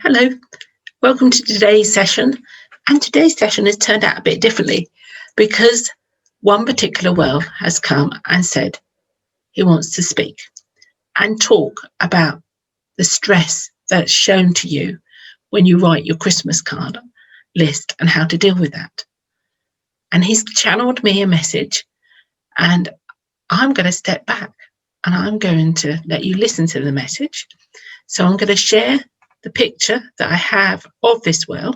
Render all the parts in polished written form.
Hello, welcome to today's session. And today's session has turned out a bit differently because one particular well has come and said he wants to speak and talk about the stress that's shown to you when you write your Christmas card list and how to deal with that. And he's channeled me a message, and I'm going to step back and I'm going to let you listen to the message. So I'm going to share the picture that I have of this well.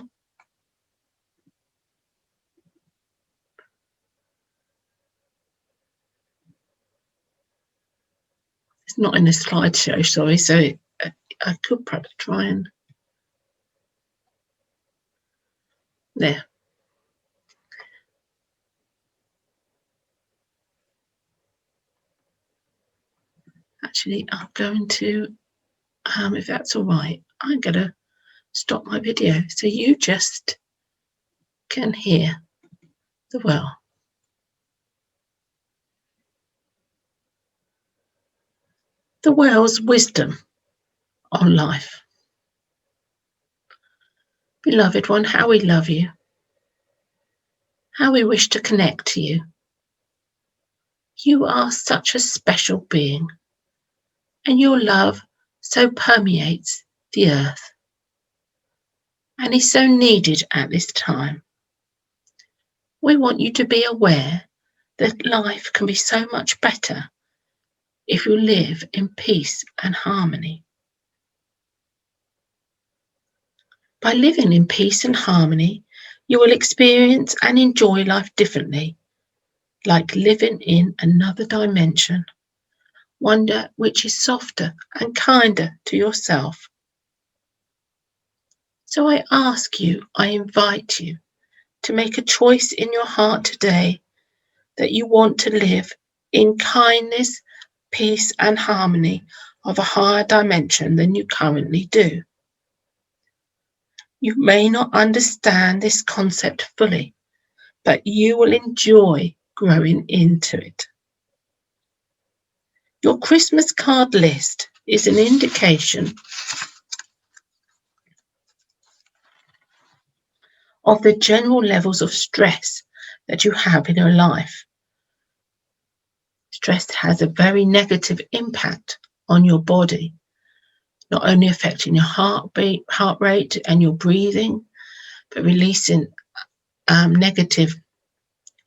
It's not in the slideshow, sorry, so I could perhaps try and... There. Actually, I'm going to, if that's all right, I'm going to stop my video so you just can hear the well. The well's wisdom on life. Beloved one, how we love you, how we wish to connect to you. You are such a special being, and your love so permeates the earth and is so needed at this time. We want you to be aware that life can be so much better if you live in peace and harmony. By living in peace and harmony, you will experience and enjoy life differently, like living in another dimension, one which is softer and kinder to yourself. So I ask you, I invite you to make a choice in your heart today that you want to live in kindness, peace and harmony of a higher dimension than you currently do. You may not understand this concept fully, but you will enjoy growing into it. Your Christmas card list is an indication of the general levels of stress that you have in your life. Stress has a very negative impact on your body, not only affecting your heart rate and your breathing, but releasing negative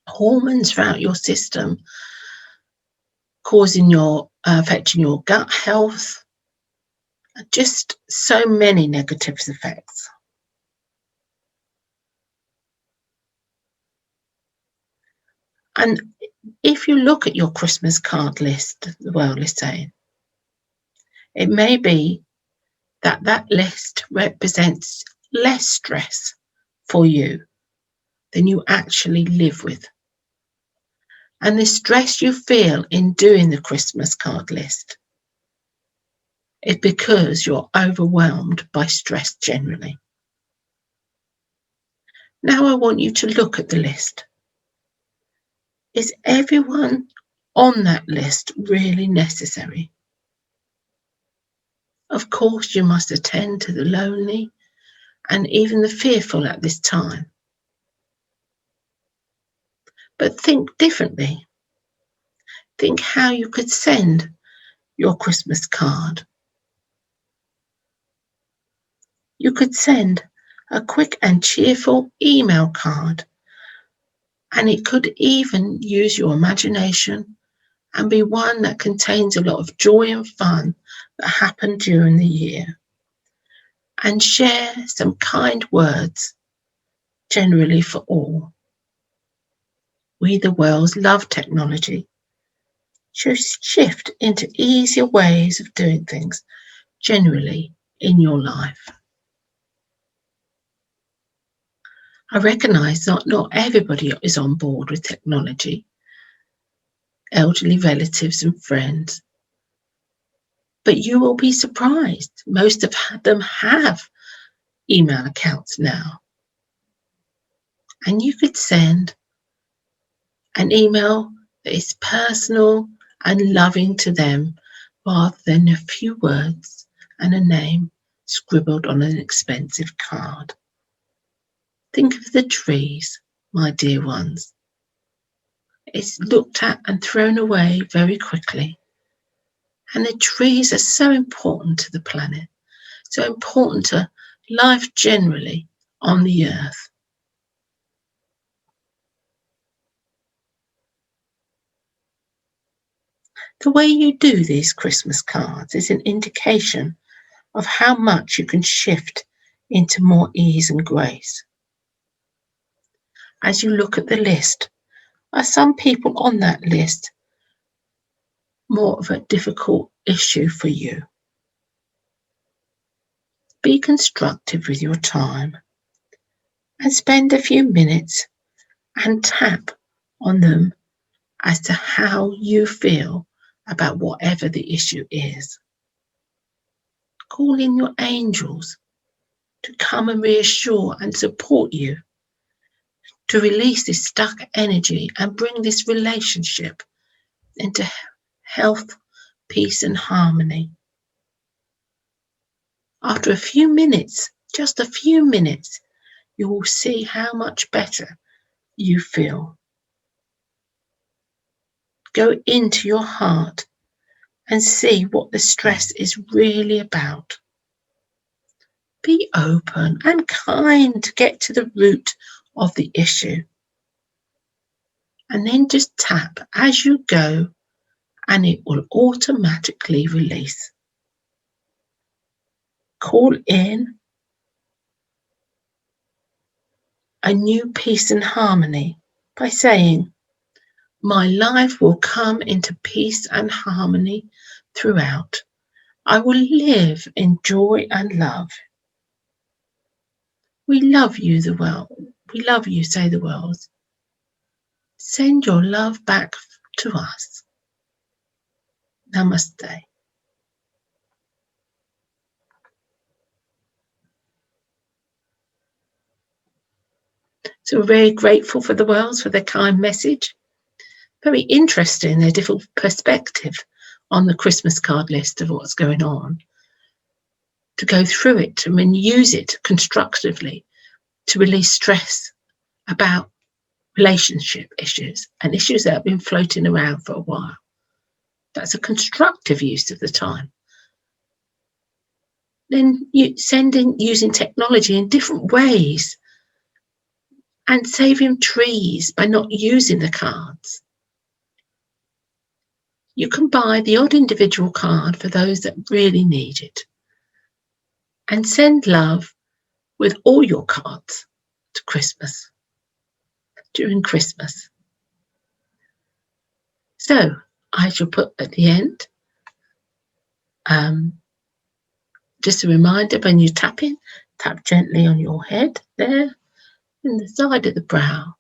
hormones throughout your system, affecting your gut health, just so many negative effects. And if you look at your Christmas card list, the world is saying, it may be that that list represents less stress for you than you actually live with. And the stress you feel in doing the Christmas card list is because you're overwhelmed by stress generally. Now I want you to look at the list. Is everyone on that list really necessary? Of course, you must attend to the lonely and even the fearful at this time. But think differently. Think how you could send your Christmas card. You could send a quick and cheerful email card, and it could even use your imagination and be one that contains a lot of joy and fun that happened during the year, and share some kind words, generally for all. We, the world, love technology. Just shift into easier ways of doing things, generally in your life. I recognise that not everybody is on board with technology, elderly relatives and friends, but you will be surprised. Most of them have email accounts now. And you could send an email that is personal and loving to them rather than a few words and a name scribbled on an expensive card. Think of the trees, my dear ones. It's looked at and thrown away very quickly. And the trees are so important to the planet, so important to life generally on the earth. The way you do these Christmas cards is an indication of how much you can shift into more ease and grace. As you look at the list, are some people on that list more of a difficult issue for you? Be constructive with your time and spend a few minutes and tap on them as to how you feel about whatever the issue is. Call in your angels to come and reassure and support you, to release this stuck energy and bring this relationship into health, peace and harmony. After a few minutes, just a few minutes, you will see how much better you feel. Go into your heart and see what the stress is really about. Be open and kind to get to the root of the issue. And then just tap as you go and it will automatically release. Call in a new peace and harmony by saying, my life will come into peace and harmony throughout. I will live in joy and love. We love you, the world. We love you, say the world. Send your love back to us. Namaste. So we're very grateful for the world, for their kind message. Very interesting, their different perspective on the Christmas card list of what's going on. To go through it and use it constructively to release stress about relationship issues and issues that have been floating around for a while. That's a constructive use of the time. Then you using technology in different ways and saving trees by not using the cards. You can buy the odd individual card for those that really need it and send love with all your cards to Christmas, during Christmas. So I shall put at the end, just a reminder, when you tap in, tap gently on your head there, in the side of the brow,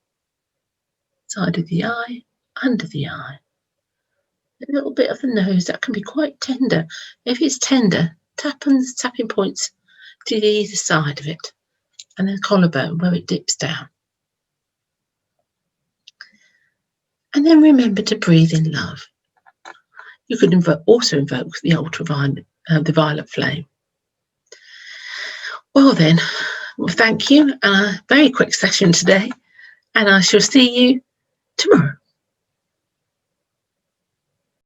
side of the eye, under the eye. A little bit of the nose, that can be quite tender. If it's tender, tap on the tapping points to either side of it, and then collarbone where it dips down. And then remember to breathe in love. You could also invoke the ultraviolet, the violet flame. Well then, thank you. A very quick session today, and I shall see you tomorrow.